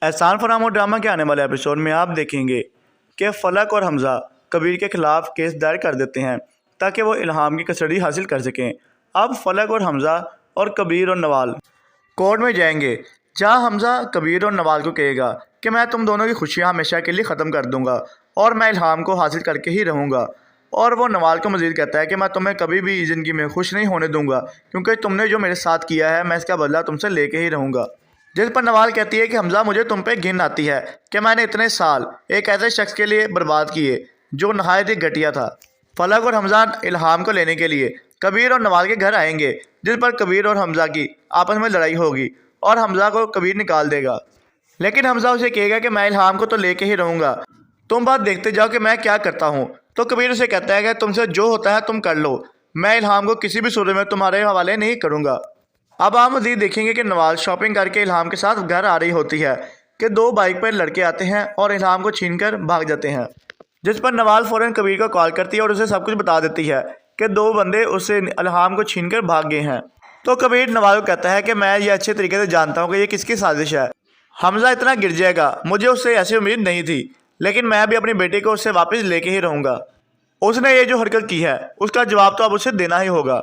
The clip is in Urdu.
احسان فرامو ڈرامہ کے آنے والے ایپیسوڈ میں آپ دیکھیں گے کہ فلک اور حمزہ کبیر کے خلاف کیس دائر کر دیتے ہیں تاکہ وہ الہام کی کسٹڈی حاصل کر سکیں۔ اب فلک اور حمزہ اور کبیر اور نوال کورٹ میں جائیں گے، جہاں حمزہ کبیر اور نوال کو کہے گا کہ میں تم دونوں کی خوشیاں ہمیشہ کے لیے ختم کر دوں گا اور میں الہام کو حاصل کر کے ہی رہوں گا، اور وہ نوال کو مزید کہتا ہے کہ میں تمہیں کبھی بھی زندگی میں خوش نہیں ہونے دوں گا کیونکہ تم نے جو میرے ساتھ کیا ہے میں اس کا بدلہ تم سے لے کے ہی رہوں گا۔ جس پر نوال کہتی ہے کہ حمزہ مجھے تم پہ گھن آتی ہے کہ میں نے اتنے سال ایک ایسے شخص کے لیے برباد کیے جو نہایت ہی گھٹیا تھا۔ فلک اور حمزہ الہام کو لینے کے لیے کبیر اور نوال کے گھر آئیں گے، جس پر کبیر اور حمزہ کی آپس میں لڑائی ہوگی اور حمزہ کو کبیر نکال دے گا، لیکن حمزہ اسے کہے گا کہ میں الہام کو تو لے کے ہی رہوں گا، تم بات دیکھتے جاؤ کہ میں کیا کرتا ہوں۔ تو کبیر اسے کہتا ہے کہ تم سے جو ہوتا ہے تم کر لو، میں الہام کو کسی بھی صورت میں تمہارے حوالے نہیں کروں گا۔ اب آپ مزید دیکھیں گے کہ نوال شاپنگ کر کے الہام کے ساتھ گھر آ رہی ہوتی ہے کہ دو بائک پر لڑکے آتے ہیں اور الہام کو چھین کر بھاگ جاتے ہیں، جس پر نوال فوراً کبیر کو کال کرتی ہے اور اسے سب کچھ بتا دیتی ہے کہ دو بندے اسے الہام کو چھین کر بھاگ گئے ہیں۔ تو کبیر نوال کو کہتا ہے کہ میں یہ اچھے طریقے سے جانتا ہوں کہ یہ کس کی سازش ہے، حمزہ اتنا گر جائے گا، مجھے اس سے ایسی امید نہیں تھی، لیکن میں بھی اپنی بیٹی کو اس سے واپس لے کے ہی رہوں گا، اس نے یہ جو حرکت کی ہے اس کا جواب تو اب اسے دینا ہی ہوگا۔